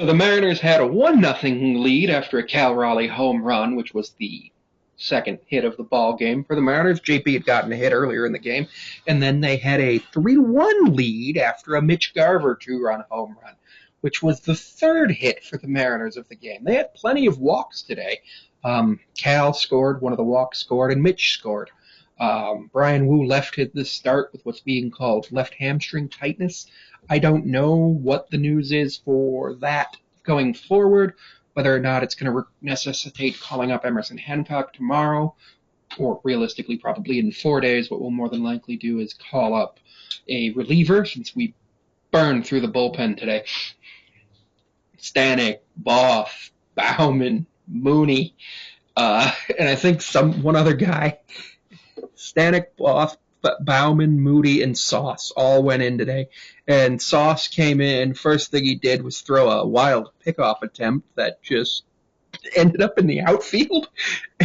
The Mariners had a 1-0 lead after a Cal Raleigh home run, which was the second hit of the ball game for the Mariners. JP had gotten a hit earlier in the game, and then they had a 3-1 lead after a Mitch Garver two-run home run, which was the third hit for the Mariners of the game. They had plenty of walks today. Cal scored, one of the walks scored, and Mitch scored. Brian Wu left hit this start with what's being called left hamstring tightness. I don't know what the news is for that going forward, whether or not it's going to necessitate calling up Emerson Hancock tomorrow, or realistically probably in 4 days. What we'll more than likely do is call up a reliever since we burned through the bullpen today. Stanek, Boff, Bauman, Mooney, and I think one other guy. Stanek, Boff, Bauman, Moody, and Sauce all went in today. And Sauce came in. First thing he did was throw a wild pickoff attempt that just ended up in the outfield.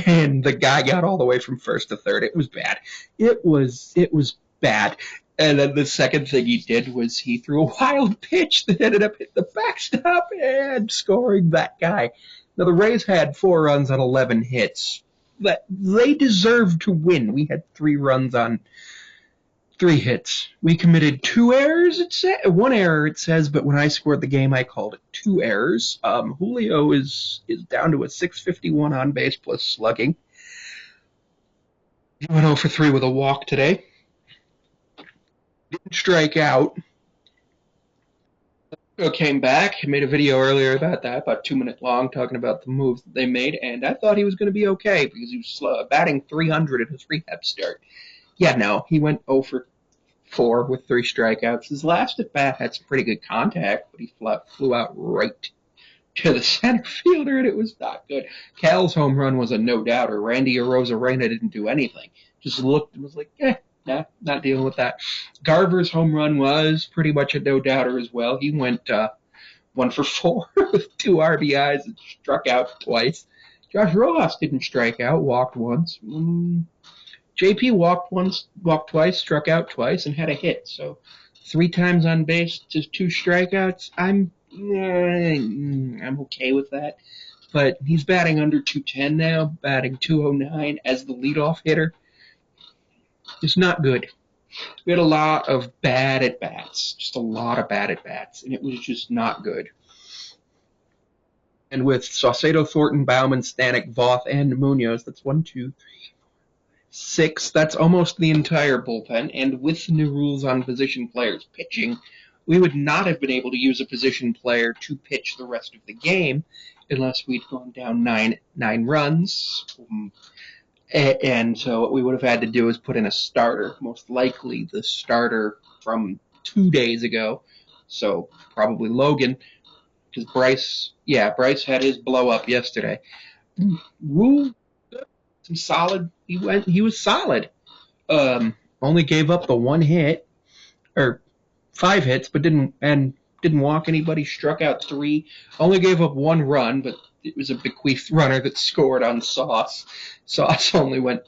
And the guy got all the way from first to third. It was bad. It was bad. And then the second thing he did was he threw a wild pitch that ended up hitting the backstop and scoring that guy. Now, the Rays had 4 runs on 11 hits. That they deserved to win. We had 3 runs on 3 hits. We committed 2 errors, it says. 1 error, it says, but when I scored the game, I called it 2 errors. Julio is down to a 651 on base plus slugging. He went 0 for 3 with a walk today. Didn't strike out. Came back, made a video earlier about that, about 2 minutes long, talking about the moves that they made, and I thought he was going to be okay because he was batting 300 in his rehab start. Yeah, no, he went 0 for 4 with 3 strikeouts. His last at bat had some pretty good contact, but he flew out right to the center fielder, and it was not good. Cal's home run was a no-doubter. Randy Arozarena didn't do anything. Just looked and was like, nah, not dealing with that. Garver's home run was pretty much a no-doubter as well. He went 1 for 4 with 2 RBIs and struck out twice. Josh Rojas didn't strike out, walked once. JP walked twice, struck out twice, and had a hit. So 3 times on base to 2 strikeouts. I'm okay with that. But he's batting under 210 now, batting 209 as the leadoff hitter. It's not good. We had a lot of bad at-bats, just a lot of bad at-bats, and it was just not good. And with Saucedo, Thornton, Bauman, Stanek, Voth, and Munoz, that's 1, 2, 3, 6. That's almost the entire bullpen. And with the new rules on position players pitching, we would not have been able to use a position player to pitch the rest of the game unless we'd gone down nine runs. And so what we would have had to do is put in a starter, most likely the starter from 2 days ago. So probably Logan, because Bryce had his blow up yesterday. Wu, some solid. He was solid. Only gave up the 1 hit, or 5 hits, but didn't walk anybody. Struck out 3. Only gave up 1 run, but it was a bequeathed runner that scored on Sauce. Sauce only went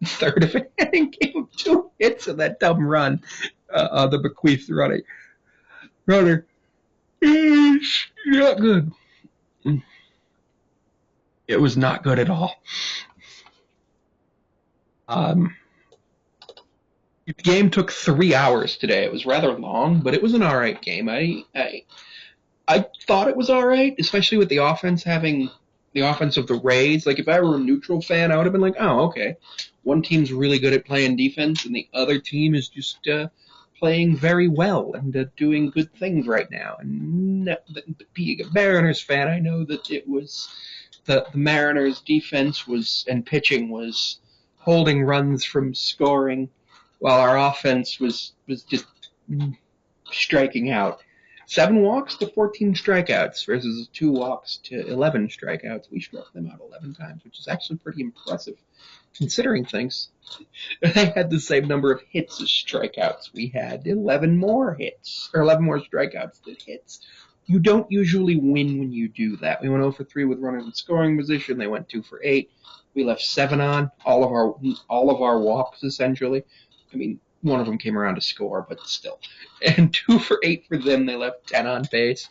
third of an inning, gave up 2 hits in that dumb run. The bequeathed runner is not good. It was not good at all. The game took 3 hours today. It was rather long, but it was an all right game. I thought it was all right, especially with the offense having the offense of the Rays. Like, if I were a neutral fan, I would have been like, oh, okay. One team's really good at playing defense, and the other team is just playing very well and doing good things right now. And being a Mariners fan, I know that it was the Mariners' defense and pitching was holding runs from scoring, while our offense was just striking out. 7 walks to 14 strikeouts versus 2 walks to 11 strikeouts. We struck them out 11 times, which is actually pretty impressive considering things. They had the same number of hits as strikeouts. We had 11 more strikeouts than hits. You don't usually win when you do that. We went 0 for 3 with runners in scoring position. They went 2 for 8. We left 7 on all of our walks essentially. I mean, one of them came around to score, but still. And 2 for 8 for them. They left 10 on base.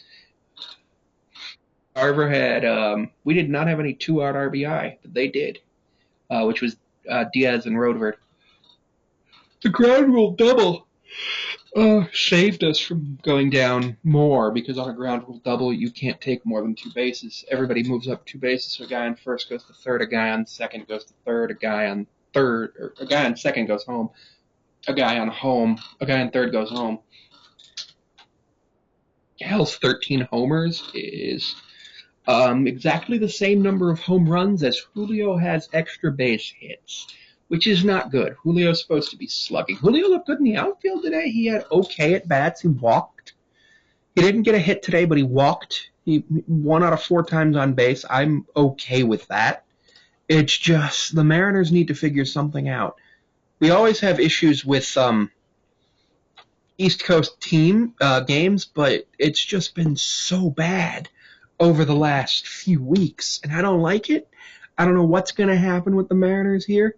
Carver had we did not have any 2-out RBI, but they did, which was Diaz and Roadvert. The ground rule double saved us from going down more because on a ground rule double you can't take more than 2 bases. Everybody moves up 2 bases, so a guy on first goes to third, a guy on second goes to third, a guy on third, or a guy on second goes home, a guy on third goes home. Hell's 13 homers is exactly the same number of home runs as Julio has extra base hits, which is not good. Julio's supposed to be slugging. Julio looked good in the outfield today. He had okay at bats. He walked. He didn't get a hit today, but he walked. He 1 out of 4 times on base. I'm okay with that. It's just the Mariners need to figure something out. We always have issues with East Coast team games, but it's just been so bad over the last few weeks, and I don't like it. I don't know what's going to happen with the Mariners here,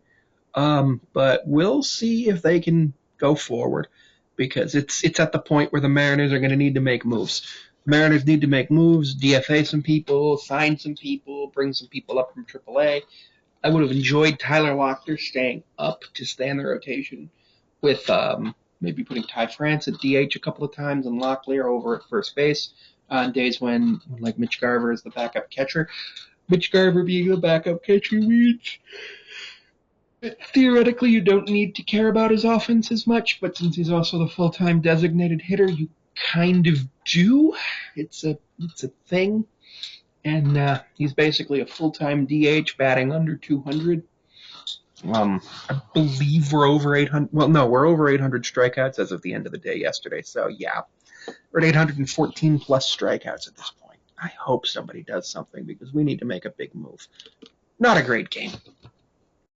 but we'll see if they can go forward because it's at the point where the Mariners are going to need to make moves. The Mariners need to make moves, DFA some people, sign some people, bring some people up from AAA. I would have enjoyed Tyler Lochner staying up to stay in the rotation with maybe putting Ty France at DH a couple of times and Locklear over at first base on days when like Mitch Garver is the backup catcher. Mitch Garver being the backup catcher means theoretically you don't need to care about his offense as much, but since he's also the full-time designated hitter, you kind of do. It's a thing. And he's basically a full-time DH batting under 200. I believe we're over 800. Well, no, we're over 800 strikeouts as of the end of the day yesterday. So, yeah, we're at 814 plus strikeouts at this point. I hope somebody does something because we need to make a big move. Not a great game.